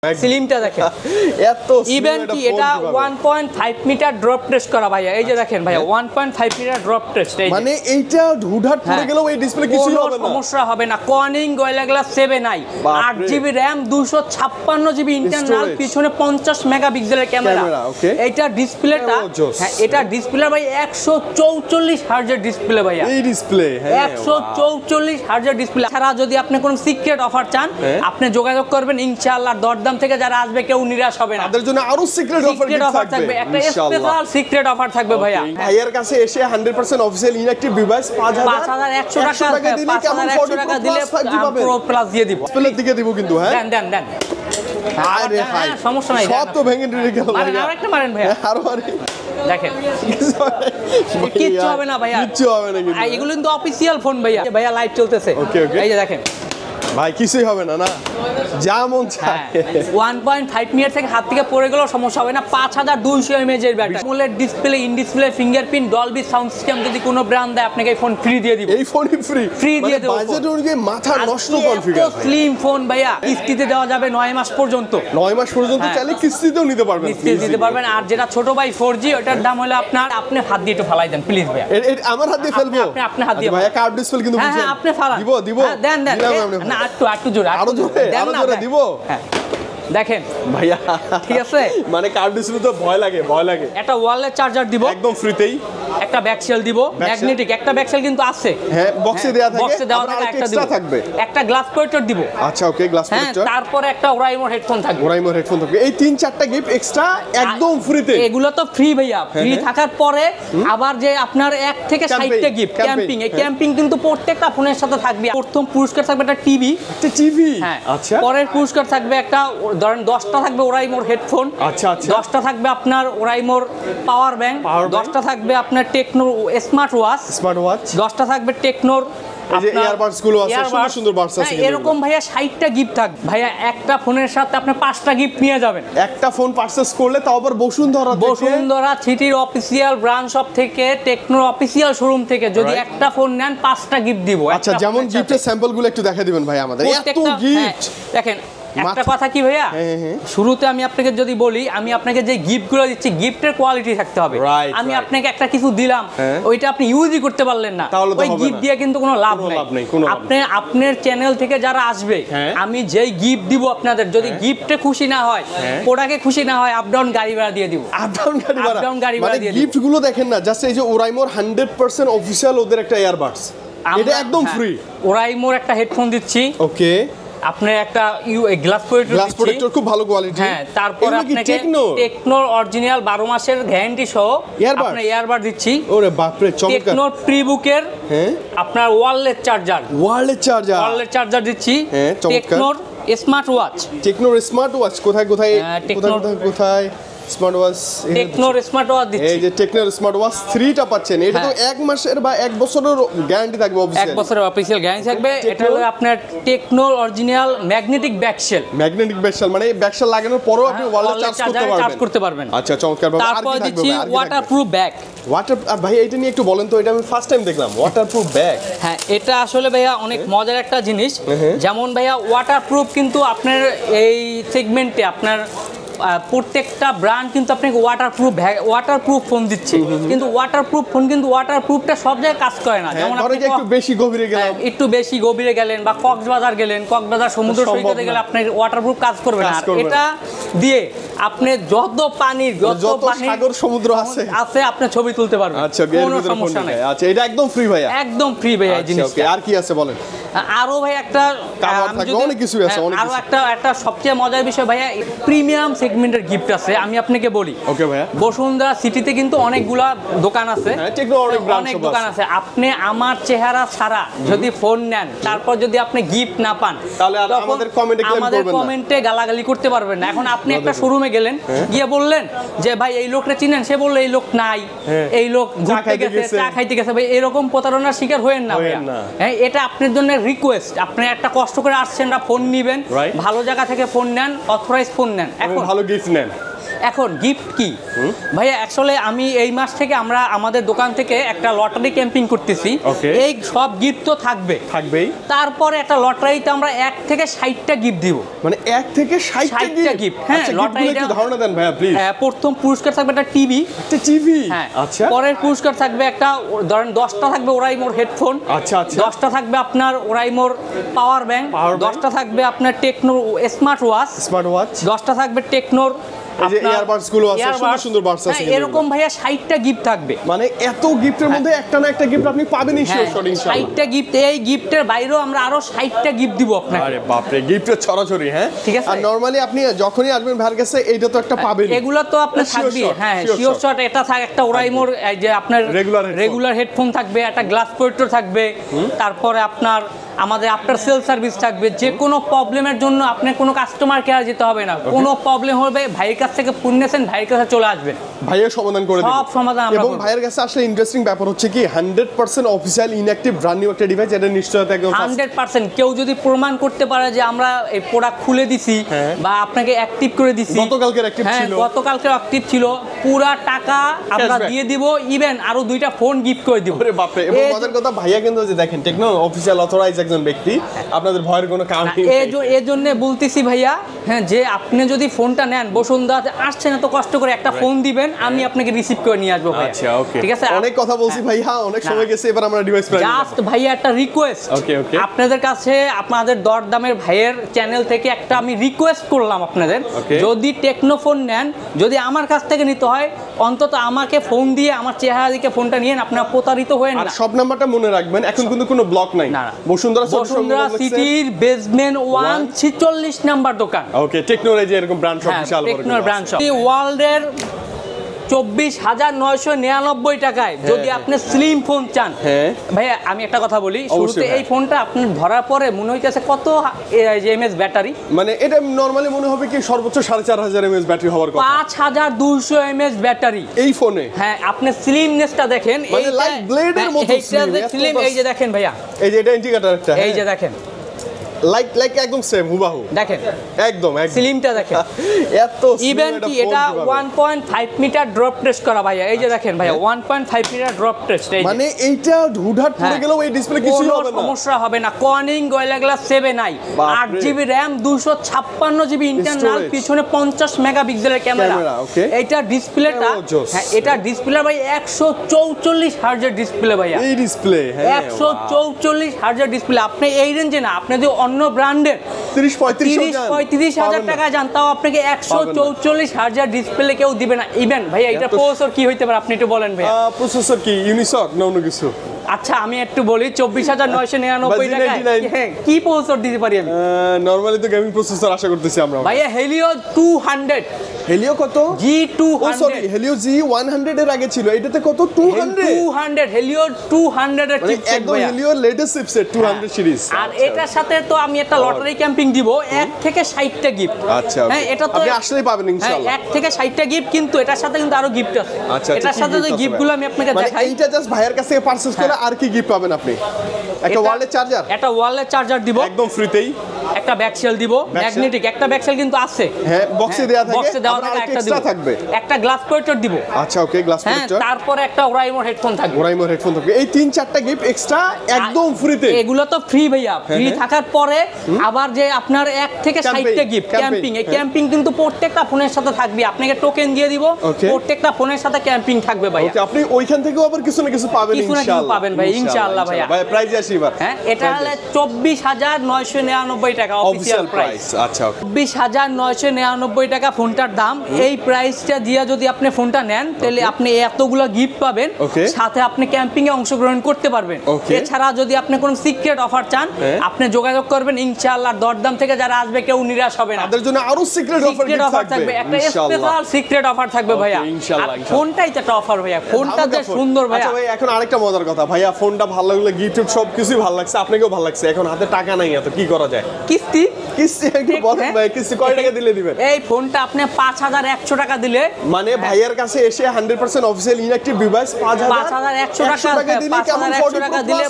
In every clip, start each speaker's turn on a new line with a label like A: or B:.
A: স্লিমটা দেখেন
B: এত
A: ইভেন কি এটা 1.5 মিটার ড্রপ টেস্ট করা ভাইয়া এই যে দেখেন ভাইয়া 1.5 মিটার ড্রপ টেস্ট এই
B: মানে এইটা হুটহাট পড়ে গেলেও এই ডিসপ্লে কিছু হবে না
A: সমস্যা হবে না Corning gorilla glass 7i 8GB RAM 256GB internal পিছনে 50 মেগাপিক্সেলের ক্যামেরা এইটা ডিসপ্লেটা হ্যাঁ এটা ডিসপ্লে ভাই 144 হার্জের ডিসপ্লে ভাইয়া
B: এই ডিসপ্লে হ্যাঁ
A: 144 হার্জের ডিসপ্লে ছাড়া যদি আপনি কোনো সিক্রেট অফার চান আপনি যোগাযোগ করবেন ইনশাআল্লাহ দরদাম থেকে যারা আসবে কেউ নিরাশ হবে না
B: তাদের জন্য আরো সিক্রেট অফার থাকবে
A: একটা স্পেশাল সিক্রেট অফার থাকবে ভাইয়া
B: ভাইয়ার কাছে এসে 100% অফিশিয়াল ইনঅ্যাকটিভ ডিভাইস
A: 5100 টাকা দিলে কেমন 100 টাকা দিলে প্রো প্লাস দিয়ে দিব
B: ডিসপ্লে দিকে দিব কিন্তু হ্যাঁ
A: দেন
B: আরে ভাই
A: সমস্যা নাই
B: সব তো ভেঙে দিলে গেল
A: ভাই আরেকটা মারেন ভাইয়া
B: আরো আরে
A: দেখেন কিচ্ছু হবে না ভাইয়া
B: কিচ্ছু হবে না কিন্তু
A: এগুলো কিন্তু অফিশিয়াল ফোন ভাইয়া লাইভ চলতেছে এই যে দেখেন
B: ভাই কিছুই হবে না না যা মন চায়
A: 1.5 মিটার থেকে হাত থেকে পড়ে গেলেও সমস্যা হবে না 5200 mAh এর battery AMOLED display in display fingerprint Dolby sound system যদি কোনো ব্র্যান্ড দেয় আপনাকে এই ফোন ফ্রি দিয়ে দিব
B: এই ফোনই ফ্রি
A: দিয়ে দেব
B: বাজেট অনুযায়ী মাথা নষ্ট কনফিগার
A: স্লিম ফোন ভাইয়া কিস্তিতে দেওয়া যাবে 9 মাস পর্যন্ত
B: 9 মাস পর্যন্ত চাইলে কিস্তিতেও নিতে পারবেন
A: কিস্তিতে দিতে পারবেন আর যেটা ছোট ভাই 4G ওটার দাম হলো আপনার আপনি হাত দিয়ে একটু ফালাই দেন প্লিজ ভাইয়া
B: আমার হাত দিয়ে ফেলবো
A: আপনি হাত দিয়ে
B: ভাইয়া কার্ভ ডিসপ্লে কিন্তু বুঝছেন
A: হ্যাঁ আপনি ফালান
B: দিব
A: দেন না একটু জোরে
B: আরো জোরে দিব
A: হ্যাঁ দেখেন
B: ভাইয়া
A: ঠিক আছে
B: মানে কার্ভ ডিসপ্লে তো ভয় লাগে একটা
A: ওয়্যারলেস চার্জার দিব
B: একদম ফ্রিতেই
A: একটা ব্যাকসেল দিব ম্যাগনেটিক একটা ব্যাকসেল কিন্তু আছে
B: হ্যাঁ বক্সে দেয়া থাকে
A: বক্সে দেওয়া থাকে একটা দিব
B: থাকবে
A: একটা গ্লাস প্রোটেক্টর দিব
B: আচ্ছা ওকে গ্লাস প্রোটেক্টর
A: তারপরে একটা ওরাইমোর হেডফোন থাকবে
B: এই 3-4টা গিফট এক্সট্রা একদম ফ্রিতে
A: এগুলো তো ফ্রি ভাইয়া ফ্রি থাকার পরে আবার যে আপনার 1 থেকে 60টা গিফট ক্যাম্পিং এই ক্যাম্পিং কিন্তু প্রত্যেকটা ফোনের সাথে থাকবে প্রথম পুরস্কার থাকবে একটা টিভি হ্যাঁ আচ্ছা পরের পুরস্কার থাকবে একটা ধরেন 10টা থাকবে ওরাইমোর হেডফোন
B: আচ্ছা
A: 10টা থাকবে আপনার ওরাইমোর পাওয়ার ব্যাংক 10টা থাকবে আপনার টেকনো স্মার্ট ওয়াচ 10টা থাকবে টেকনোর
B: এই যে ইয়ারবাডস গুলো আছে সুন্দর বাডস আছে
A: এরকম ভাইয়া 60টা গিফট থাকবে ভাইয়া একটা ফোনের সাথে আপনি 5টা গিফট নিয়ে যাবেন
B: একটা ফোন পারচেজ করলে তাও আবার বসুন্ধরা
A: সিটির অফিশিয়াল ব্রাঞ্চ শপ থেকে টেকনোর অফিশিয়াল শোরুম থেকে যদি একটা ফোন নেন 5টা গিফট দিব
B: আচ্ছা যেমন গিফটের স্যাম্পল গুলো একটু দেখাই দিবেন ভাই আমাদের এত গিফট
A: দেখেন একটা কথা কি ভাইয়া শুরুতে আমি আপনাকে যদি বলি আমি আপনাকে যে গিফটগুলো দিচ্ছি গিফটের কোয়ালিটি থাকতে হবে আমি আপনাকে একটা কিছু দিলাম ওইটা আপনি ইউজই করতে পারলেন না ওই গিফট দিয়ে কিন্তু কোনো লাভ নেই আপনার চ্যানেল থেকে যারা আসবে আমি যেই গিফট দিব আপনাদের যদি গিফটে খুশি না হয় প্রোডাক্টে খুশি না হয় আপ ডাউন গাড়ি ভাড়া দিয়ে দিব
B: আপডাউন গাড়ি ভাড়া দিয়ে গিফট গুলো দেখেন না জাস্ট এই যে ওরাইমোর 100% অফিশিয়াল ওদের একটা ইয়ারবাডস এটা একদম ফ্রি
A: ওরাইমোর একটা হেডফোন দিচ্ছি
B: ওকে
A: আপনি একটা গ্লাস প্রোটেক্টর
B: খুব ভালো কোয়ালিটি
A: হ্যাঁ তারপর আপনাকে টেকনোর অরিজিনাল 12 মাসের গ্যারান্টি সহ আপনি ইয়ারবাড দিচ্ছি
B: ওরে বাপ রে চমৎকার
A: টেকনোর প্রিবুকের আপনার ওয়্যারলেস চার্জার দিচ্ছি টেকনোর স্মার্ট ওয়াচ কোথায় স্মার্ট ওয়াচ টেকনোর স্মার্ট ওয়াচ দিচ্ছি
B: এই যে টেকনোর স্মার্ট ওয়াচ 3টা পাচ্ছেন এটা তো 1 মাসের বা 1 বছরের গ্যারান্টি থাকবে অফিশিয়াল
A: 1 বছরের অফিশিয়াল গ্যারান্টি থাকবে এটা হলো আপনার টেকনোর অরিজিনাল ম্যাগনেটিক ব্যাকশেল
B: মানে ব্যাকশেল লাগানোর পরেও আপনি ওয়্যারলেস চার্জ করতে পারবেন আচ্ছা চমৎকার ব্যাপার
A: আর কি থাকবে ওয়াটারপ্রুফ ব্যাগ
B: ভাই এটা নিয়ে একটু বলেন তো এটা আমি ফার্স্ট টাইম দেখলাম ওয়াটারপ্রুফ ব্যাগ
A: হ্যাঁ এটা আসলে ভাইয়া অনেক মজার একটা জিনিস যেমন ভাইয়া ওয়াটারপ্রুফ কিন্তু আপনার এই সেগমেন্টে আপনার প্রত্যেকটা ব্র্যান্ড কিন্তু আপনাকে ওয়াটারপ্রুফ ফোন দিচ্ছে কিন্তু ওয়াটারপ্রুফ ফোন কিন্তু ওয়াটারপ্রুফটা সব জায়গায় কাজ করে না যেমন আপনি একটু বেশি গভীরে গেলেন বা কক্সবাজার সমুদ্র সৈকতে গেলে আপনার ওয়াটারপ্রুফ কাজ করবে না এটা দিয়ে আপনি যত
B: সাগর সমুদ্র আছে
A: আপনি ছবি তুলতে পারবেন
B: আচ্ছা
A: কোনো সমস্যা নাই
B: আচ্ছা এটা একদম ফ্রি ভাইয়া
A: এই জিনিসটা
B: আর কি আছে বলেন
A: আরো ভাই একটা
B: অনেক কিছু আছে
A: আরো একটা সবচেয়ে মজার বিষয় ভাইয়া প্রিমিয়াম সেগমেন্টের গিফট আছে আমি আপনাকে বলি
B: ওকে ভাইয়া
A: বসুন্ধরা সিটিতে কিন্তু অনেকগুলা দোকান আছে অনেক দোকান আছে আপনি আমার চেহারা ছাড়া যদি ফোন নেন তারপর যদি আপনি গিফট না পান
B: তাহলে আমাদের
A: কমেন্টে গালাগালি করতে পারবেন না এখন আপনি একটা শোরুমে গেলেন গিয়ে বললেন যে ভাই এই লোকটা চিনেন সে বললো এই লোক নাই এই লোক ঘুরতে গেছে চা খাইতে গেছে ভাই এরকম প্রতারণার শিকার হয়েন না হ্যাঁ এটা আপনার জন্য রিকোয়েস্ট আপনি একটা কষ্ট করে আসছেন ফোন নিবেন ভালো জায়গা থেকে ফোন নেন অথরাইজ ফোন নেন
B: এখন ভালো গিফট নেন
A: এখন গিফট কি ভাইয়া, অ্যাকচুয়ালি আমি এই মাস থেকে আমরা আমাদের দোকান থেকে একটা লটারি ক্যাম্পিং করতেছি। এই সব গিফট তো থাকবেই, তারপরে একটা লটারিতে আমরা 1 থেকে 60টা গিফট দিব।
B: মানে 1 থেকে 60টা গিফট? হ্যাঁ, লটারিটা ধারণা দেন ভাইয়া প্লিজ।
A: প্রথম পুরস্কার থাকবে একটা টিভি। হ্যাঁ, আচ্ছা। পরের পুরস্কার থাকবে একটা, ধরেন 10টা থাকবে ওরাইমোর হেডফোন। আচ্ছা আচ্ছা। 10টা থাকবে আপনার ওরাইমোর পাওয়ার ব্যাংক। 10টা থাকবে আপনার টেকনো স্মার্ট ওয়াচ। 10টা থাকবে টেকনোর
B: এই যে ইয়ারবাডস গুলো আছে, সুন্দর সুন্দর বাডস আছে।
A: এরকম ভাইয়া 60টা গিফট থাকবে।
B: মানে এত গিফটের মধ্যে একটা না একটা গিফট আপনি পাবেনই শিওর শট ইনশাআল্লাহ।
A: 60টা গিফট, এই গিফটের বাইরেও আমরা আরো 60টা গিফট দিব আপনাকে।
B: আরে বাপ রে, গিফটের ছড়াছড়ি। হ্যাঁ, ঠিক আছে। আর নরমালি আপনি যখনই আসবেন ভাইয়ের কাছে এইটা তো একটা পাবেন।
A: এগুলো তো আপনি থাকবে। হ্যাঁ, শিওর শট এটা থাক, একটা ওরাইমোর এই যে আপনার রেগুলার হেডফোন থাকবে, একটা গ্লাস প্রোটেক্টর থাকবে, তারপরে আপনার আমাদের আফটার সেল সার্ভিস থাকবে। যে কোনো প্রবলেমের জন্য আপনি কোনো কাস্টমার কেয়ার যেতে হবে না। কোনো প্রবলেম হবে ভাইয়ের কাছ থেকে ফোন নিয়েছেন, ভাইয়ের কাছে চলে আসবেন,
B: ভাইয়ের সমাধান করে দেবে।
A: সব সমাধান আমরা
B: এবং ভাইয়ের কাছে আসলে ইন্টারেস্টিং ব্যাপার হচ্ছে কি 100% অফিশিয়াল ইনঅ্যাকটিভ ব্র্যান্ড নিউ একটা ডিভাইস। এটা নিশ্চয়তা একদম
A: 100%। কেউ যদি প্রমাণ করতে পারে যে আমরা এই প্রোডাক্ট খুলে দিছি বা আপনাকে অ্যাক্টিভ করে দিছি,
B: গতকালকে অ্যাক্টিভ ছিল,
A: গতকালকে অ্যাক্টিভ ছিল, পুরা টাকা আমরা দিয়ে দিব, ইভেন আরো 2টা ফোন গিফট করে দিব।
B: আরে বাপ রে। এবং মজার কথা ভাইয়া কিন্তু যে দেখেন টেকনো অফিশিয়াল অথরাইজ একজন ব্যক্তি, আপনাদের ভয়ের কোনো কারণ নেই।
A: এই জন্য বলতেছি ভাইয়া, হ্যাঁ, যে আপনি যদি ফোনটা নেন, বসুন্ধরাতে আসছেন এত কষ্ট করে, একটা ফোন দিবেন, আমি আপনাকে রিসিভ করে নিয়ে আসবো ভাইয়া।
B: আচ্ছা, ওকে,
A: ঠিক আছে।
B: অনেক কথা বলছি ভাইয়া, অনেক সময় গেছে, এবার আমরা ডিভাইস প্রাইস
A: জাস্ট ভাইয়া একটা রিকোয়েস্ট আপনাদের কাছে, আপনাদের দরদামের ভাইয়ের চ্যানেল থেকে একটা আমি রিকোয়েস্ট করলাম আপনাদের, যদি টেকনো ফোন নেন, যদি আমার কাছ থেকে নিতে হয়, অন্তত আমাকে ফোন দিয়ে আমার চেহারা দিকে ফোনটা নিয়ে আপনারা প্রতারিত হয়ে না।
B: আর সব নাম্বারটা মনে রাখবেন, এখন কিন্তু কোনো ব্লক নাই। বসুন্ধরা
A: সিটির বেসমেন্ট 146 নাম্বার দোকান।
B: ওকে, টেকনোর এই যে এরকম ব্র্যান্ড শপ, বিশাল বড়
A: টেকনোর ব্র্যান্ড শপ। ওয়ার্ল্ডের 24,999 টাকায় যদি আপনি স্লিম ফোন চান, ভাইয়া আমি একটা কথা বলি, শুরুতে এই ফোনটা আপনি ধরার পরে মনে হইতেছে কত এমএএইচ ব্যাটারি,
B: মানে এটা নরমালি মনে হবে কি সর্বোচ্চ 4500 এমএএইচ ব্যাটারি হওয়ার কথা।
A: 5200 এমএএইচ ব্যাটারি এই ফোনে। হ্যাঁ, আপনি স্লিমনেসটা দেখেন,
B: এই লাইক ব্লেডের মতো
A: স্লিম। এই যে দেখেন ভাইয়া,
B: এই যে এটা ইন্ডিকেটর একটা,
A: এই যে দেখেন
B: লাইক একদম সেম হুবাহু,
A: দেখেন
B: একদম
A: স্লিমটা দেখেন।
B: এত
A: ইভেন কি এটা 1.5 মিটার ড্রপ টেস্ট করা ভাইয়া, এই যে দেখেন ভাইয়া 1.5 মিটার ড্রপ টেস্ট।
B: মানে এইটা হুটহাট পড়ে গেলেও এই ডিসপ্লে কিছুই হবে না,
A: সমস্যা হবে না। Corning gorilla glass 7i, 8GB RAM, 256GB internal, পিছনে 50 মেগাপিক্সেলের ক্যামেরা। এইটা ডিসপ্লেটা, হ্যাঁ, এটা ডিসপ্লে ভাই 144 হার্জের ডিসপ্লে ভাইয়া, এই ডিসপ্লে 144 হার্জের ডিসপ্লে। আপনি এই রেঞ্জে না, আপনি যদি অন্য ব্র্যান্ডের 30-35 হাজার টাকা যান, তাও আপনাকে 144 হার্জের ডিসপ্লে কেউ দিবে না। ইভেন ভাইয়া এটা প্রসেসর কি হইতে পারে আপনি একটু বলেন ভাইয়া?
B: প্রসেসর কি ইউনিসক না অন্য কিছু?
A: আচ্ছা আমি একটু বলি, 24,999 টাকায় কি প্রসেসর দিতে পারি আমি?
B: নরমালি তো গেমিং প্রসেসর আশা করতেছি আমরা
A: ভাইয়া। হেলিও 200,
B: হেলিও কত? G200, সরি হেলিও G100 এর আগে ছিল, এটাতে কত? 200
A: হেলিও 200 এর চিপসেট ভাইয়া,
B: হেলিও লেটেস্ট চিপসেট 200 সিরিজ।
A: আর এটার সাথে তো আমি একটা লটারি ক্যাম্পিং দিব, 1 থেকে 60টা গিফট।
B: আচ্ছা,
A: হ্যাঁ, এটা তো
B: আপনি আসলেই পাবেন ইনশাআল্লাহ।
A: 1 থেকে 60টা গিফট, কিন্তু এটার সাথে কিন্তু আরো গিফট আছে।
B: আচ্ছা,
A: এটার সাথে যে গিফটগুলো আমি আপনাকে দেখাই,
B: এইটা জাস্ট ভাইয়ের কাছ থেকে পারচেজ করে আর কি গিফট পাবেন আপনি? একটা ওয়ালেট চার্জার,
A: একটা ওয়ালেট চার্জার দিব
B: একদম ফ্রিতেই,
A: একটা ব্যাকসেল দিব, ম্যাগনেটিক একটা ব্যাকসেল কিন্তু আছে।
B: হ্যাঁ, বক্সে দেয়া থাকে,
A: বক্সে দেওয়া থাকে, একটা দিব,
B: থাকবে একটা
A: গ্লাস প্রোটেক্টর দিব।
B: আচ্ছা, ওকে, গ্লাস প্রোটেক্টর।
A: তারপরে একটা ওরাইমোর হেডফোন থাকবে,
B: ওরাইমোর হেডফোন থাকবে। এই 3-4টা গিফট এক্সট্রা একদম ফ্রিতে।
A: এগুলো তো ফ্রি ভাইয়া। ফ্রি থাকার পরে আবার যে আপনার 1 থেকে 60টা গিফট ক্যাম্পিং, এই ক্যাম্পিং কিন্তু প্রত্যেকটা ফোনের সাথে থাকবে। আপনাকে টোকেন দিয়ে দিব, প্রত্যেকটা ফোনের সাথে ক্যাম্পিং থাকবে ভাইয়া।
B: ওকে, আপনি ওইখান থেকেও আবার কিছু না কিছু পাবেন ইনশাআল্লাহ। কিছু না কিছু
A: পাবেন ভাই ইনশাআল্লাহ ভাইয়া।
B: ভাই প্রাইস আসি এবার।
A: হ্যাঁ, এটা হলো 24,999 টাকা অফিশিয়াল প্রাইস।
B: আচ্ছা,
A: 24,999 টাকা ফোনটার দাম। এই প্রাইসটা দিয়ে যদি আপনি ফোনটা নেন, তাহলে আপনি এতগুলো গিফট পাবেন, সাথে আপনি ক্যাম্পিং এ অংশগ্রহণ করতে পারবেন। এছাড়া যদি আপনি কোনো সিক্রেট অফার চান, আপনি যোগাযোগ করবেন ইনশাআল্লাহ। দরদাম থেকে যারা আসবে কেউ নিরাশ হবে না,
B: তাদের জন্য আরো সিক্রেট অফার থাকবে,
A: একটা স্পেশাল সিক্রেট অফার থাকবে ভাইয়া ইনশাআল্লাহ। ফোনটাই তো একটা অফার ভাইয়া, ফোনটা যে সুন্দর ভাইয়া।
B: আচ্ছা ভাই, এখন আরেকটা মজার কথা ভাইয়া, ফোনটা ভালো লাগলে গিফট সবকিছুই ভালো লাগছে, আপনাকেও ভালো লাগছে, এখন হাতে টাকা নাই, এত কি করা যায়?
A: কিস্তি
B: একটু বলেন ভাই, কিস্তি কয় টাকা দিলে দিবেন?
A: এই ফোনটা আপনি 5100 টাকা দিলে,
B: মানে ভাইয়ের কাছে এসে 100% অফিশিয়াল ইনঅ্যাকটিভ ডিভাইস
A: 5100 টাকা দিলে কেমন 40 টাকা দিলে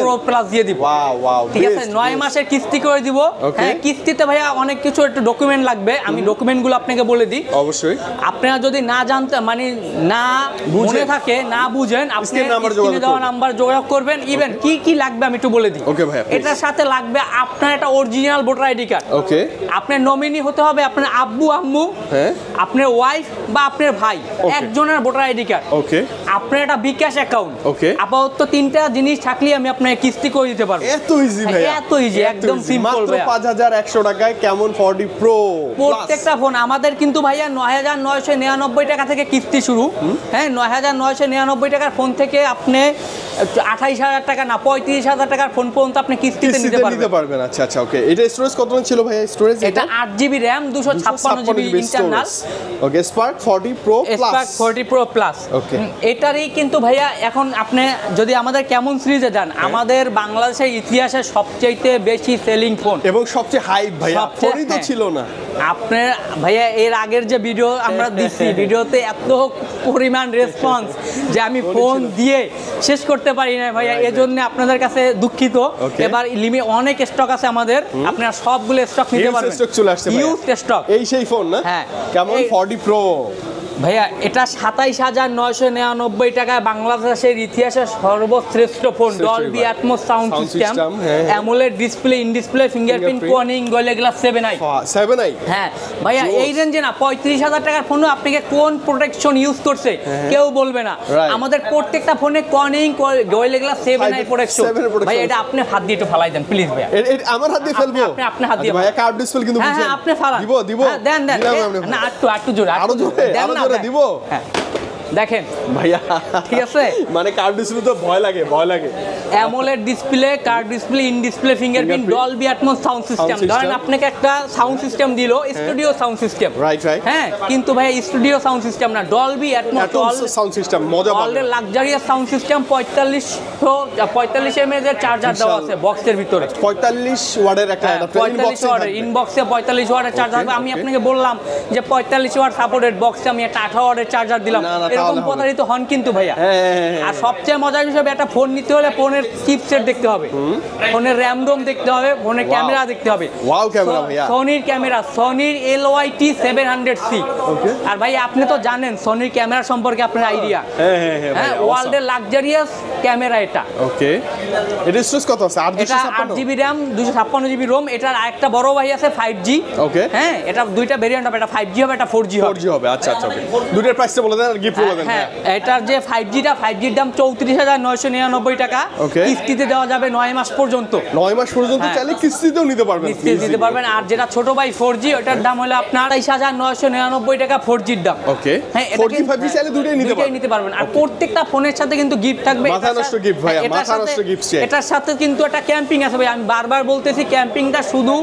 A: প্রো প্লাস দিয়ে দিব।
B: ওয়াও,
A: ঠিক আছে, 9 মাসের কিস্তি করে দিব। হ্যাঁ, কিস্তিতে ভাইয়া অনেক কিছু একটু ডকুমেন্ট লাগবে, আমি ডকুমেন্টগুলো আপনাকে বলে দিই।
B: অবশ্যই
A: আপনারা যদি না জানতে মানে না মনে থাকে, না বুঝেন, আপনি স্ক্রিনে দেওয়া নাম্বার যোগাযোগ করবেন। ইভেন কি কি লাগবে আমি একটু বলে দিই।
B: ওকে ভাই,
A: এটার সাথে লাগবে আপনার একটা অরিজিনাল ভোটার আইডি কার্ড।
B: ওকে,
A: আপনার নমিনি হতে হবে আপনার আব্বু আম্মু,
B: হ্যাঁ,
A: আপনার ওয়াইফ বা আপনার ভাই, একজনের ভোটার আইডি কার্ড।
B: ওকে,
A: আপনার একটা বিকাশ অ্যাকাউন্ট।
B: ওকে,
A: আপাতত 3টা জিনিস থাকলে আমি আপনাকে কিস্তি করে দিতে পারবো।
B: এত ইজি ভাই,
A: এত ইজি, একদম সিম্পল ভাই।
B: 5100 টাকায় কেমন 40 প্রো
A: প্রত্যেকটা ফোন আমাদের কিন্তু ভাইয়া 9999 টাকা থেকে কিস্তি শুরু। হ্যাঁ, 9999 টাকার ফোন থেকে আপনি 28000 টাকা না 35000 টাকার ফোন পর্যন্ত আপনি কিস্তিতে নিতে পারবেন।
B: আচ্ছা আচ্ছা, ওকে। এটা স্টোরেজ কত ছিল ভাই? স্টোরেজ
A: এটা 8GB RAM 256GB internal.
B: Okay, spark 40 pro plus,
A: spark 40 pro plus.
B: Okay,
A: এটারই কিন্তু ভাইয়া এখন আপনি যদি আমাদের কেমন সিরিজে যান, আমাদের বাংলাদেশের ইতিহাসে সবচেয়ে বেশি সেলিং ফোন
B: এবং সবচেয়ে হাইপ ভাইয়া, ফোনই তো ছিল না।
A: আপনার ভাইয়া এর আগের যে ভিডিও আমরা দিচ্ছি, ভিডিওতে এত পরিমাণ রেসপন্স যে আমি ফোন দিয়ে শেষ করতে পারি না ভাইয়া, এজন্য আপনাদের কাছে দুঃখিত। এবার লিমিট অনেক স্টক আছে আমাদের, আপনারা সবগুলো স্টক নিতে পারবেন।
B: স্টক চলে আসছে,
A: হিউজ স্টক।
B: এই সেই ফোন না?
A: হ্যাঁ,
B: কেমন 40 প্রো
A: ভাইয়া এটা 27999 টাকায় বাংলাদেশের ইতিহাসে সর্বশ্রেষ্ঠ phone. Dolby atoms sound system, AMOLED display, in display fingerprint, Corning gorilla glass 7i। হ্যাঁ ভাইয়া, এই রেঞ্জে না 35000 টাকার ফোনও আপনাকে কোন প্রোটেকশন ইউজ করছে কেউ বলবে না। আমাদের প্রত্যেকটা ফোনে Corning gorilla glass 7i protection. ভাই এটা আপনি হাত দিয়ে একটু ফালাই দেন প্লিজ ভাইয়া।
B: আমার হাত দিয়ে ফেলবো? আপনি হাত দিয়ে ভাইয়া, কার্ভ ডিসপ্লে কিন্তু বুঝছেন।
A: হ্যাঁ, আপনি ফালান।
B: দিব
A: দেন না, একটু জোরে,
B: আরো জোরে দিব।
A: হ্যাঁ দেখেন
B: ভাইয়া,
A: ঠিক আছে,
B: মানে কার্ভ ডিসপ্লে তো ভয় লাগে।
A: AMOLED display, curve display, in display fingerprint, Dolby atoms sound system. ধরেন আপনাকে একটা সাউন্ড সিস্টেম দিল, স্টুডিও সাউন্ড সিস্টেম, রাইট। হ্যাঁ, কিন্তু ভাই স্টুডিও সাউন্ড সিস্টেম না, ডলবি অ্যাটমস সাউন্ড সিস্টেম, মজা পাবেন। Already luxurious sound system. 45 mAh এর চার্জার দেওয়া আছে বক্সের ভিতরে। 45 ওয়াটের একটা 45 ওয়াটের ইনবক্সে 45 ওয়াটের চার্জার হবে। আমি আপনাকে বললাম যে 45 ওয়াট সাপোর্টেড বক্সে আমি একটা 18 ওয়াটের চার্জার দিলাম, এরকম প্রতারিত হন কিন্তু ভাইয়া। আর সবচেয়ে মজার বিষয়, একটা ফোন নিতে হলে ফোনের চিপসেট দেখতে হবে, ফোনের র্যাম রোম দেখতে হবে, ফোনের ক্যামেরা দেখতে হবে। ওয়াও ক্যামেরা ভাইয়া, সনির ক্যামেরা, সনির LYT 700C। আর ভাই আপনি তো জানেন সনির ক্যামেরা সম্পর্কে আপনার আইডিয়া। হ্যাঁ, ওয়ার্ল্ডের লাক্সারিয়াস ক্যামেরা এটা। ওকে, এটা স্টোরেজ কত আছে? 8GB RAM 256GB ROM। এটার আরেকটা বড় ভাই আছে 5G। ওকে, হ্যাঁ, এটা দুইটা ভেরিয়েন্ট হবে, এটা 5G হবে, এটা 4G হবে। আচ্ছা আচ্ছা, ওকে। দুইটার প্রাইসটা বলে দেন আর গিফট বলে দেন। হ্যাঁ, এটার যে 5Gর দাম 34999 টাকা, কিস্তিতে দেওয়া যাবে 9 মাস পর্যন্ত। 9 মাস পর্যন্ত চাইলে কিস্তিতেও নিতে পারবেন, কিস্তিতে দিতে পারবেন। আর যেটা ছোট ভাই 4G, ওটার দাম হলো আপনার 28999 টাকা 4Gর দাম। ওকে, হ্যাঁ, 4G 5G চাইলে দুটোই নিতে পারবেন। আর প্রত্যেকটা ফোনের সাথে কিন্তু গিফট থাকবে। মাথা নষ্ট গিফট ভাই, মাথা নষ্ট গিফট। এটার সাথে কিন্তু একটা ক্যাম্পিং আছে ভাই, আমি বারবার বলতেছি ক্যাম্পিংটা শুধু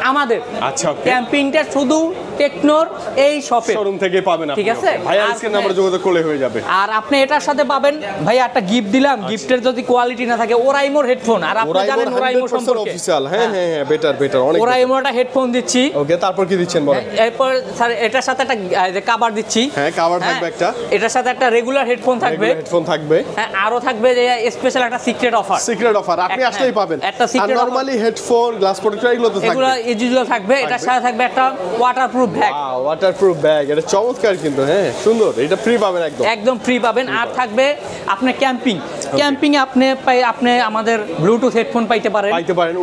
A: আমাদের। আচ্ছা, ক্যাম্পিংটা শুধু টেকনোর এই শোরুম থেকে পাবেন আপনি। ঠিক আছে ভাই, আজকে নাম্বার যোগাযোগ করলে হয়ে যাবে। আর আপনি এটার সাথে পাবেন ভাই একটা গিফট দিলাম, গিফটের যদি কোয়ালিটি না থাকে, ওরাইমোর হেডফোন। আর আপনি জানেন ওরাইমো সম্পর্কে অফিশিয়াল। হ্যাঁ, বেটার অনেক। ওরাইমোটা হেডফোন দিচ্ছি। ওকে, তারপর কি দিচ্ছেন বলেন? এরপর স্যার এটার সাথে একটা কভার দিচ্ছি। হ্যাঁ, কভার থাকবে একটা। এটার সাথে একটা রেগুলার হেডফোন থাকবে। হ্যাঁ, আরো থাকবে যে স্পেশাল একটা সিক্রেট অফার আপনি আসলেই পাবেন। একটা secret, normally headphone, glass protector এগুলো তো থাকবে, এগুলো ইউজুয়াল থাকবে। এটার সাথে থাকবে একটা ওয়াটারপ্রুফ ব্যাগ। ওয়াটারপ্রুফ ব্যাগ, এটা চমৎকার কিন্তু। হ্যাঁ, সুন্দর, এটা ফ্রি পাবেন, একদম ফ্রি পাবেন। আর থাকবে আপনার ক্যাম্পিং এ আপনি আমাদের ব্লুটুথ হেডফোন পাইতে পারেন,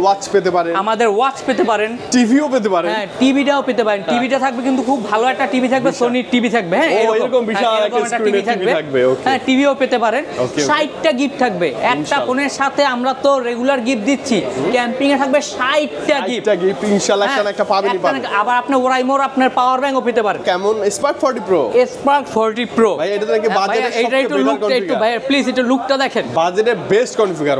A: ওয়াচ পেতে পারেন, আমাদের ওয়াচ পেতে পারেন, টিভিও পেতে পারেন। হ্যাঁ, টিভিটাও পেতে পারেন। টিভিটা থাকবে কিন্তু খুব ভালো একটা টিভি থাকবে, সোনির টিভি থাকবে। হ্যাঁ, এরকম বিশাল একটা টিভি থাকবে। হ্যাঁ, টিভিও পেতে পারেন। 60টা গিফট থাকবে একটা ফোনের সাথে। আমরা তো রেগুলার গিফট দিচ্ছি, ক্যাম্পিং এ থাকবে 60টা গিফট ইনশাআল্লাহ। একটা পাবেনই পাবেন। আবার আপনি ওরাইমোর আপনার পাওয়ার ব্যাংকও পেতে পারেন। কেমন? Spark 40 pro. স্পার্ক 40 প্রো ভাই, এটা নাকি বাজেটের সবচেয়ে বেটার কনফিগার। একটু ভাই প্লিজ একটু লুকটা দেখেন। দেখেন,
B: বাজেটের বেস্ট কনফিগার।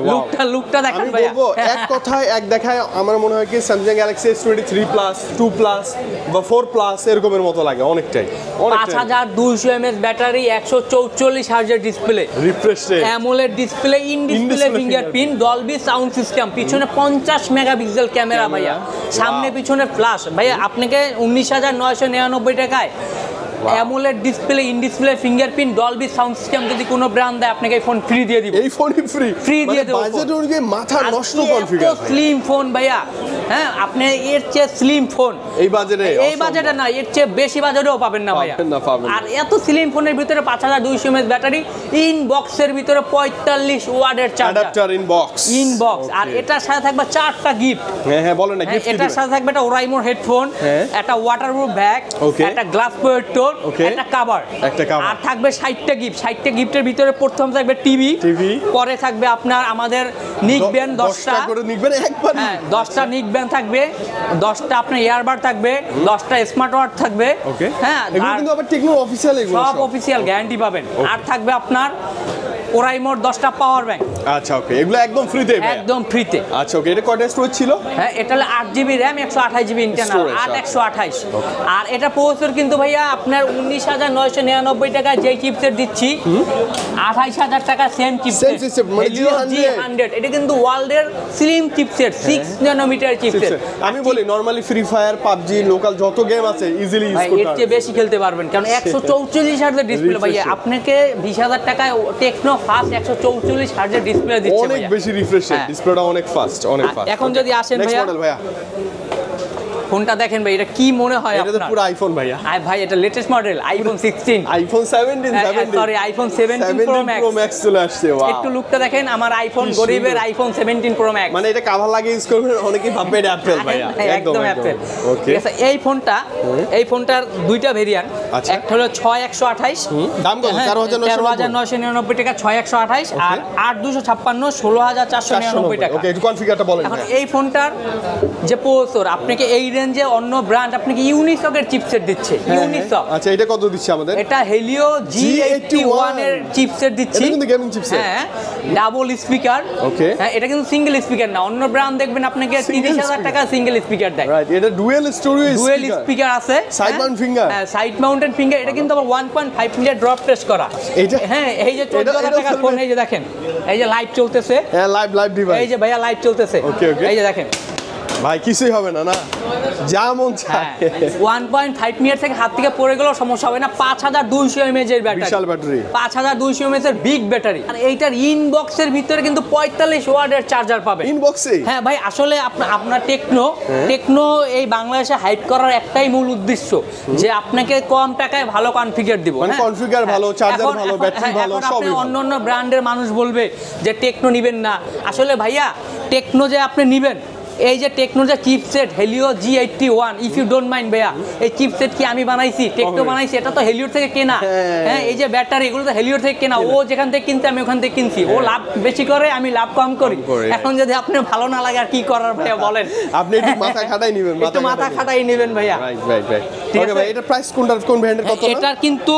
A: লুকটা দেখেন
B: আমি
A: ভাই।
B: বলবো এক কথায় এক দেখায় আমার মনে হয় কি Samsung Galaxy S23 Plus 2 Plus বা 4 Plus এরকমের মতো লাগে অনেকটাই।
A: 5200 mAh ব্যাটারি, 144 হার্জের display,
B: refresh rate,
A: AMOLED display, in display fingerprint, Dolby sound system, পিছনে 50 মেগাপিক্সেল ক্যামেরা ভাইয়া, সামনে পিছনে ফ্ল্যাশ ভাইয়া। আপনাকে 19,999 টাকায় AMOLED display, in display fingerprint, Dolby sound system যদি কোনো ব্র্যান্ড দেয় আপনাকে এই ফোন ফ্রি দিয়ে দিব।
B: এই ফোনই ফ্রি
A: দিয়ে দেব।
B: বাজেট অনুযায়ী মাথা নষ্ট কনফিগার।
A: স্লিম ফোন ভাইয়া, হ্যাঁ আপনি এর চেয়ে স্লিম ফোন
B: এই বাজেটে
A: না, এর চেয়ে বেশি বাজেটেও পাবেন না ভাইয়া। আর এত স্লিম ফোনের ভিতরে 5200 mAh ব্যাটারি, ইন বক্সের ভিতরে 45 ওয়াটের চার্জার,
B: অ্যাডাপ্টার ইন বক্স।
A: আর এটার সাথে থাকবে 4টা গিফট।
B: হ্যাঁ বলেন না, গিফট
A: এটার সাথে থাকবে একটা ওরাইমোর হেডফোন, একটা ওয়াটারপ্রুফ ব্যাগ, একটা গ্লাস প্রোটেক্টর, একটা কভার, আর থাকবে 60টা গিফট। 60টা গিফটের ভিতরে প্রথম থাকবে টিভি, পরে থাকবে আপনার আমাদের নিক ব্যান্ড 10টা
B: করে নিক ব্যান্ড একবার,
A: হ্যাঁ 10টা নিক ব্যান্ড থাকবে, 10টা আপনার ইয়ারবাড থাকবে, 10টা স্মার্ট ওয়াচ থাকবে।
B: হ্যাঁ এগুলো কিন্তু আবার টেকনো অফিশিয়াল, এগুলো
A: সব অফিশিয়াল গ্যারান্টি পাবেন। আর থাকবে আপনার ওরাইমোর 10টা পাওয়ার ব্যাংক।
B: আচ্ছা ওকে, এগুলো একদম ফ্রিতে?
A: একদম ফ্রিতে।
B: আচ্ছা ওকে, এটা কয়টা স্টোরেজ ছিল?
A: হ্যাঁ এটা হলো 8GB RAM, 128GB ইন্টারনাল, 128। আর এটা প্রসেসর কিন্তু ভাইয়া আপনার 19,999 টাকায় যেই চিপসেট দিচ্ছি, 28,000 টাকা সেম চিপসেট, G100। এটা কিন্তু ওয়ার্ল্ডের স্লিম চিপসেট, 6 ন্যানোমিটার চিপসেট।
B: আমি বলি normally free fire, PUBG, local যত গেম আছে ইজিলি ইউজ করতে
A: পারবেন, এর চেয়ে বেশি খেলতে পারবেন, কারণ 144 হার্জের ডিসপ্লে ভাইয়া। আপনাকে 20,000 টাকায় টেকনো ফাস্ট 144 হার্জের ডিসপ্লে দিচ্ছে,
B: অনেক বেশি রিফ্রেশ রেট, ডিসপ্লেটা অনেক ফাস্ট, অনেক ফাস্ট।
A: এখন যদি আসেন ভাইয়া ফোনটা দেখেন ভাই, এটা কি মনে হয় আপনার?
B: এটা তো পুরো আইফোন ভাইয়া।
A: ভাই এটা latest model, iPhone 16,
B: iPhone 17,
A: sorry iPhone 17 pro max
B: চলে আসছে। ওয়াও,
A: একটু লুকটা দেখেন, আমার আইফোন গরিবের আইফোন 17 প্রো ম্যাক্স।
B: মানে এটা কভার লাগিয়ে ইউজ করবেন, অনেকেই ভাববে এটা অ্যাপল ভাইয়া।
A: একদম অ্যাপল। ওকে, এই ফোনটার দুইটা ভেরিয়েন্ট, একটা হলো 6128,
B: দাম কত?
A: 13,999 টাকা 6128, আর 8256 16,499 টাকা।
B: ওকে, একটু কনফিগারটা বলেন।
A: এখন এই ফোনটার যে প্রসেসর, আপনাকে এই রেঞ্জে অন্য ব্র্যান্ড আপনাকে ইউনিসকের চিপসেট দিচ্ছে। ইউনিসক,
B: আচ্ছা এটা কত দিচ্ছে আমাদের?
A: এটা হেলিও G81 এর চিপসেট দিচ্ছে।
B: এটা কিন্তু গেমিং চিপসেট।
A: হ্যাঁ, ডাবল স্পিকার। ওকে, হ্যাঁ এটা কিন্তু সিঙ্গেল স্পিকার না। অন্য ব্র্যান্ড দেখবেন আপনাকে 30,000 টাকা সিঙ্গেল স্পিকার দেয়।
B: রাইট, এটা ডুয়াল
A: স্পিকার আছে,
B: সাইড মাউন্ট ফিঙ্গার।
A: হ্যাঁ সাইড মাউন্টেন ফিঙ্গার। এটা কিন্তু আবার 1.5 মিটার ড্রপ টেস্ট করা। হ্যাঁ এই যে 14,000 টাকার ফোন, এই যে দেখেন, এই যে লাইভ চলতেছে।
B: হ্যাঁ লাইভ ডিভাইস,
A: এই যে ভাইয়া লাইভ চলতেছে। ওকে, এই যে দেখেন
B: ভাই, কিছুই হবে না, না যা মন চায়।
A: 1.5 মিটার থেকে হাত থেকে পড়ে গেলেও সমস্যা হবে না। 5200 mAh এর ব্যাটারি,
B: বিশাল ব্যাটারি,
A: 5200 mAh এর বিগ ব্যাটারি। আর এইটার ইনবক্সের ভিতরে কিন্তু 45 ওয়াটের চার্জার পাবেন
B: ইনবক্সে।
A: হ্যাঁ ভাই, আসলে আপনার টেকনো এই বাংলাদেশে হাইপ করার একটাই মূল উদ্দেশ্য, যে আপনাকে কম টাকায় ভালো কনফিগার দিব।
B: মানে কনফিগার ভালো, চার্জার ভালো, ব্যাটারি ভালো, সবই ভালো।
A: অন্য ব্র্যান্ডের মানুষ বলবে যে টেকনো নিবেন না। আসলে ভাইয়া টেকনো যে আপনি নিবেন, এই যে টেকনো যে chipset Helio G81, if you don't mind ভাইয়া, এই চিপসেট কি আমি বানাইছি? টেকনো বানাইছি। এটা তো হেলিওর থেকে কেনা। হ্যাঁ এই যে ব্যাটারি, এগুলো তো হেলিওর থেকে কেনা। ও যেখান থেকে কিনতে আমি ওখান থেকে কিনছি। ও লাভ বেশি করে, আমি লাভ কম করি। এখন যদি আপনি ভালো না লাগে আর কি করার ভাইয়া বলেন?
B: আপনি একটু মাথা খাটাই নেবেন,
A: একটু মাথা খাটাই নেবেন ভাইয়া।
B: রাইট। ওকে ভাই, এটা প্রাইস কোন ব্র্যান্ডের কত?
A: এটার কিন্তু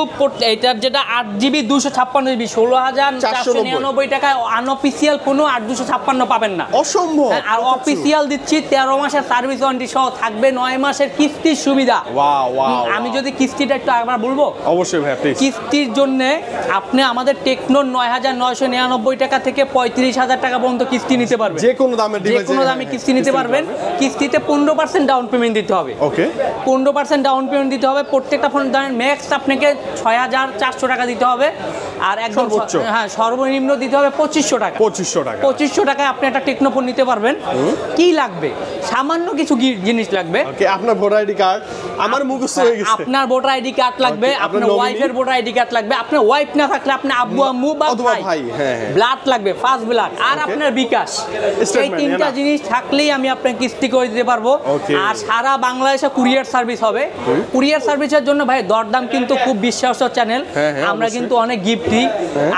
A: এটার যেটা 8GB 256GB 16,499 টাকায় আনঅফিশিয়াল কোনো 8256 পাবেন না,
B: অসম্ভব।
A: আর অফিশিয়াল দিচ্ছি 13 মাসের সার্ভিস ওয়ারেন্টি সহ, থাকবে 9 মাসের কিস্তির সুবিধা। আমি যদি কিস্তিটা একটু একবার বলবো?
B: অবশ্যই ভাই, প্লিজ।
A: কিস্তির জন্য আপনি আমাদের টেকনোর 9,999 টাকা থেকে 35,000 টাকা পর্যন্ত কিস্তি নিতে পারবেন।
B: যে কোনো দামের ডিভাইস,
A: যে কোনো দামে কিস্তি নিতে পারবেন। কিস্তিতে 15% ডাউন পেমেন্ট দিতে হবে।
B: ওকে,
A: 15% ডাউন পেমেন্ট দিতে হবে। প্রত্যেকটা ফোন দামের ম্যাক্স আপনাকে 6,400 টাকা দিতে হবে, আর একদম সর্বনিম্ন দিতে হবে 2500 টাকা। 2500 টাকায় আপনি একটা টেকনো ফোন নিতে পারবেন। কি লাগবে? সামান্য কিছু জিনিস লাগবে।
B: ওকে, আপনার ভোটার আইডি কার্ড, আমার মুখস্থ হয়ে গেছে।
A: আপনার ভোটার আইডি কার্ড লাগবে, আপনার ওয়াইফের ভোটার আইডি কার্ড লাগবে, আপনার ওয়াইফ না থাকলে আপনি আব্বু আম্মু বা ভাই ব্লাড লাগবে, ফার্স্ট ব্লাড, আর আপনার বিকাশ। এই তিনটা জিনিস থাকলেই আমি আপনাকে কিস্তি করে দিতে পারবো। আর সারা বাংলাদেশে কুরিয়ার সার্ভিস হবে। কুরিয়ার সার্ভিসের জন্য ভাই দরদাম কিন্তু খুব বিশ্বাস চ্যানেল। আমরা কিন্তু অনেক গিফট মিষ্টি,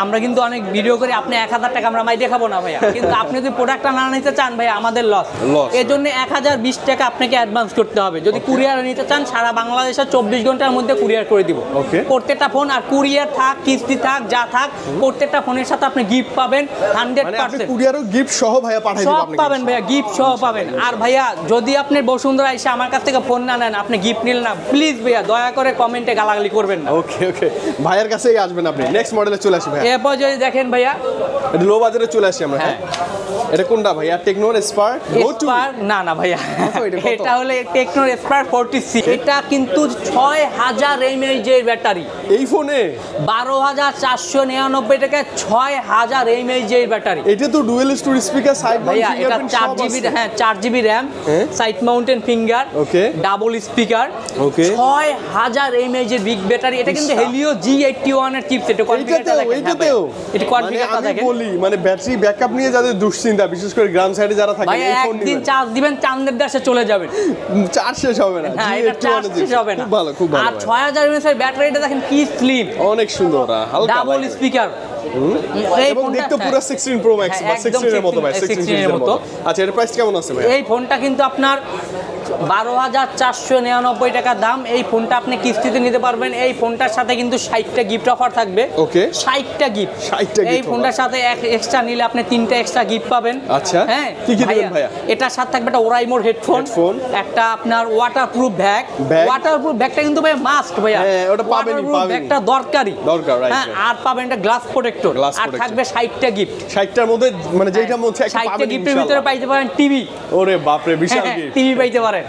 A: আমরা কিন্তু অনেক ভিডিও করি, আপনি 1000 টাকা আমরা মাই দেখাবো না ভাইয়া, কিন্তু আপনি যদি প্রোডাক্টটা না নিতে চান ভাইয়া আমাদের লস, এর জন্য 1020 টাকা আপনাকে অ্যাডভান্স করতে হবে। যদি কুরিয়ার নিতে চান সারা বাংলাদেশে 24 ঘন্টার মধ্যে কুরিয়ার করে দিব প্রত্যেকটা ফোন, আর কুরিয়ার থাক কিস্তি থাক যা থাক প্রত্যেকটা ফোনের সাথে আপনি গিফট পাবেন 100%।
B: কুরিয়ারও গিফট সহ ভাইয়া পাঠিয়ে দিবেন,
A: সব পাবেন ভাইয়া, গিফট সহ পাবেন। আর ভাইয়া যদি আপনি বসুন্ধরা এসে আমার কাছ থেকে ফোন না নেন, আপনি গিফট নিলেন না, প্লিজ ভাইয়া দয়া করে কমেন্টে গালাগালি করবেন না।
B: ওকে ওকে, ভাইয়ের কাছেই আসবেন আপনি। নেক্সট মডেলে চলে আসি ভাইয়া।
A: এরপর যদি দেখেন ভাইয়া
B: এটা লো বাজারে চলে আসি আমরা। হ্যাঁ, এটা কোনটা ভাইয়া? টেকনোর স্পার
A: না না ভাইয়া, এটা হলো টেকনোর স্পার 46। এটা কিন্তু 6000 mAh এর ব্যাটারি।
B: এই ফোনে
A: 12499 টাকা 6000 mAh এর ব্যাটারি।
B: এটা তো ডুয়াল স্টোরি স্পিকার, সাইড
A: ভাইয়া এটা 4GB, হ্যাঁ 4GB RAM, side mounted finger,
B: okay,
A: double speaker,
B: okay,
A: 6000 mAh এর বিগ ব্যাটারি। এটা কিন্তু হেলিও G81 এর চিপসেট। এটা কনফিগারটা দেখেন।
B: বলি মানে ব্যাটারি ব্যাকআপ নিয়ে যাদের দুশ্চিন্তা, বিশেষ করে গ্রাম সাইডে যারা থাকে,
A: ভাই একদিন চার্জ দিবেন চাঁদের দেশে চলে যাবেন,
B: চার্জ শেষ হবে না।
A: হ্যাঁ এটা চার্জ শেষ হবে না।
B: খুব ভালো, খুব ভালো।
A: আর 6000 mAh এর ব্যাটারিটা দেখেন কি স্লিম,
B: অনেক সুন্দর, হালকা,
A: ডাবল স্পিকার,
B: এবং দেখতে পুরো 16 প্রো ম্যাক্স বা 16 এর মতো ভাই, 16 এর মতো। আচ্ছা, এর প্রাইস কেমন আছে ভাই?
A: এই ফোনটা কিন্তু আপনার 12499 টাকা দাম। এই ফোনটা আপনি কিস্তিতে নিতে পারবেন। এই ফোনটার সাথে কিন্তু 60টা গিফট অফার থাকবে।
B: ওকে,
A: 60টা গিফট,
B: 60টা গিফট।
A: এই ফোনটার সাথে এক্সট্রা নিলে আপনি 3টা এক্সট্রা গিফট পাবেন।
B: আচ্ছা,
A: হ্যাঁ
B: কি কি দিবেন ভাইয়া?
A: এটার সাথে থাকবে একটা ওরাইমোর হেডফোন, একটা আপনার ওয়াটারপ্রুফ ব্যাগ। ওয়াটারপ্রুফ ব্যাগটা কিন্তু ভাই মাস্ট ভাইয়া,
B: হ্যাঁ ওটা পাবেনই,
A: ব্যাগটা দরকার, রাইট। হ্যাঁ, আর পাবেন একটা গ্লাস প্রোটেক্টর, আর থাকবে 60টা গিফট।
B: 60টার মধ্যে মানে যেটা মধ্যে একটা পাবেন,
A: 60টা গিফটের ভিতরে পাইতে পারেন টিভি।
B: ওরে বাপ রে, বিশাল গিফট,
A: টিভি পাইতে পারেন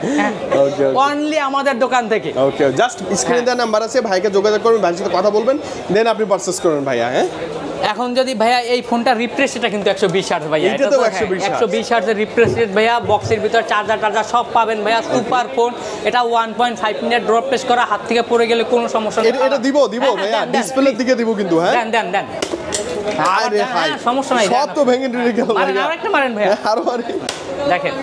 B: ওকে,
A: অনলি আমাদের দোকান থেকে।
B: ওকে, জাস্ট স্ক্রিনে দেওয়া নাম্বার আছে, ভাইকে যোগাযোগ করবেন, ভাইয়ের সাথে কথা বলবেন, দেন আপনি পারচেজ করবেন ভাইয়া। হ্যাঁ,
A: এখন যদি ভাইয়া এই ফোনটা রিফ্রেশ, এটা কিন্তু 120 হার্জ ভাইয়া,
B: এটা তো 120
A: হার্জের রিফ্রেশ রেট ভাইয়া। বক্সের ভিতর চার্জার সব পাবেন ভাইয়া, সুপার ফোন। এটা 1.5 মিনিট ড্রপ টেস্ট করা, হাত থেকে পড়ে গেলে কোনো সমস্যা নেই।
B: এটা দিব ভাইয়া, ডিসপ্লের দিকে দিব কিন্তু। হ্যাঁ,
A: দেন আরে ভাই সমস্যা নাই,
B: সব তো ভেঙে দিয়ে গেল।
A: আরেকটা মারেন ভাইয়া,
B: আরো আরে
A: দেখেন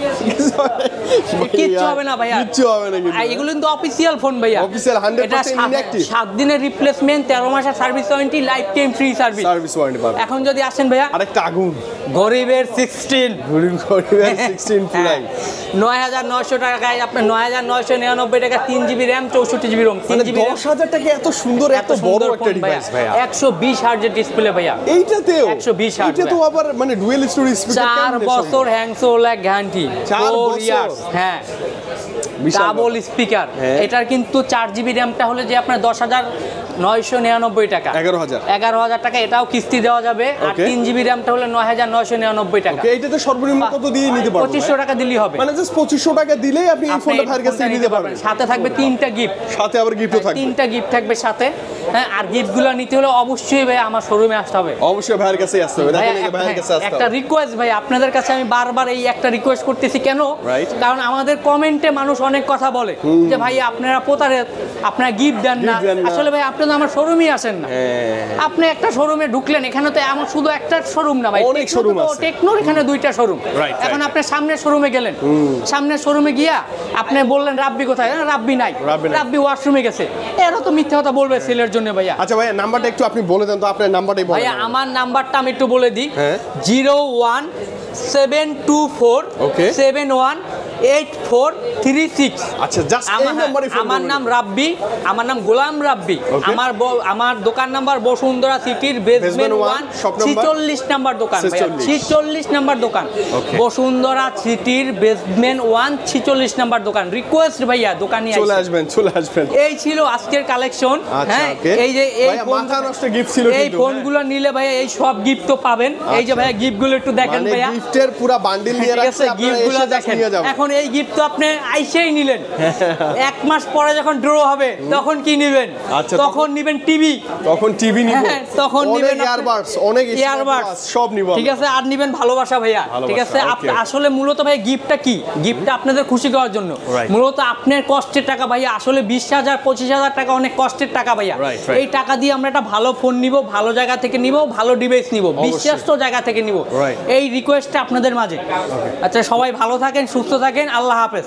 A: কিচ্ছু হবে না ভাইয়া,
B: কিচ্ছু হবে না। কিন্তু
A: এগুলো কিন্তু অফিশিয়াল ফোন ভাইয়া,
B: অফিশিয়াল 100% ইনঅ্যাক্টিভ। 7
A: দিনের রিপ্লেসমেন্ট, 13 মাসের service warranty, life time free service
B: warranty পাবেন।
A: এখন যদি আসেন ভাইয়া,
B: আরেকটা আগুন
A: গরিবের 16
B: পুরাই
A: 9900 টাকায় আপনার 9999 টাকা 3GB RAM 64GB ROM 3GB
B: 10000 টাকা এত সুন্দর এত বড় একটা ডিভাইস ভাইয়া।
A: 120 হার্জের ডিসপ্লে ভাইয়া,
B: এইটাতেও
A: 120 হার্জ।
B: এটা তো আবার মানে ডুয়াল স্টোরি স্পিকার,
A: 4 বছর হ্যাংসোল্যাক গ্যারান্টি,
B: 4 বছর।
A: হ্যাঁ, ডাবল স্পিকার। এটার কিন্তু 4GB র্যামটা হলে যে আপনার 10999 টাকা, 11000 টাকা, এটাও কিস্তি দেওয়া যাবে। আর 3GB র্যামটা হলে 9999 টাকা।
B: এইটাতে সর্বনিম্ন কত দিয়ে নিতে পারবেন?
A: 2500 টাকা দিলেই হবে,
B: মানে জাস্ট 2500 টাকা দিলেই আপনি এই ফোনটা ভাইয়ের কাছে নিতে পারবেন।
A: সাথে থাকবে 3টা গিফট,
B: সাথে আবার গিফটও থাকবে,
A: 3টা গিফট থাকবে সাথে। হ্যাঁ, আর গিফটগুলো নিতে হলে অবশ্যই ভাই আমার শোরুমে আসতে হবে,
B: অবশ্যই ভাইয়ের কাছে আসতে হবে। দেখেন এই ভাইয়ের কাছে আসতে হবে।
A: একটা রিকোয়েস্ট ভাই, আপনাদের কাছে আমি বারবার এই একটা রিকোয়েস্ট করতেছি, কেন? কারণ আমাদের কমেন্টে মানুষ অনেক কথা বলে যে ভাই আপনারা প্রতারক, আপনারা গিফট দেন না। আসলে ভাই আপনি তো আমার শোরুমে আসেন না। আপনি একটা শোরুমে ঢুকলেন, এখানে তো এমন শুধু একটা শোরুম না ভাই,
B: অনেক শোরুম আছে।
A: টেকনোর এখানে 2টা শোরুম। এখন আপনি সামনের শোরুমে গেলেন, সামনের শোরুমে গিয়া আপনি বললেন রাব্বি কোথায়, রাব্বি নাই, রাব্বি ওয়াশরুমে গেছে। এরা তো মিথ্যা কথা বলবে সেলের জন্য ভাইয়া।
B: আচ্ছা ভাইয়া, নাম্বারটা একটু আপনি বলে দেন তো, আপনার নাম্বারটাই বলেন
A: ভাইয়া। আমার নাম্বারটা আমি একটু বলে দিই, 01724 718436।
B: আচ্ছা, জাস্ট এই নম্বরে ফোন করুন।
A: আমার নাম রাব্বি, আমার নাম গোলাম রাব্বি। আমার দোকান নাম্বার বসুন্ধরা সিটির বেসমেন্ট 1 46 নাম্বার দোকান ভাইয়া, 46 নাম্বার দোকান, বসুন্ধরা সিটির বেসমেন্ট 1 46 নাম্বার দোকান। রিকোয়েস্ট ভাইয়া, দোকানে
B: চলে আসবেন।
A: এই ছিল আজকের কালেকশন।
B: হ্যাঁ, এই যে এই মাথা নষ্ট গিফট ছিল,
A: এই ফোনগুলো নিলে ভাইয়া এই সব গিফট তো পাবেন। এই যে ভাইয়া গিফটগুলো একটু দেখেন ভাইয়া,
B: গিফটের পুরো বান্ডিল নিয়ে রাখছে,
A: গিফটগুলো দেখেন। এখন এই গিফট তো আপনি আইসেই নিলেন, 1 মাস পরে যখন ড্র হবে তখন কি নেবেন? তখন নেবেন টিভি,
B: নিব,
A: তখন নেবেন
B: ইয়ারবাডস, অনেক ইয়ারবাডস সব নিব।
A: ঠিক আছে, আর নেবেন ভালোবাসা ভাইয়া। ঠিক আছে, আসলে মূলত ভাই গিফটটা কি? গিফটটা আপনাদের খুশি করার জন্য, মূলত আপনার কষ্টের টাকা ভাইয়া। আসলে 20000 25000 টাকা অনেক কষ্টের টাকা ভাইয়া। এই টাকা দিয়ে আমরা একটা ভালো ফোন নিব, ভালো জায়গা থেকে নিব, ভালো ডিভাইস নিব, বিশ্বস্ত জায়গা থেকে নিব। এই রিকোয়েস্টটা আপনাদের মাঝে। আচ্ছা, সবাই ভালো থাকেন, সুস্থ থাকেন, আল্লাহ হাফেজ।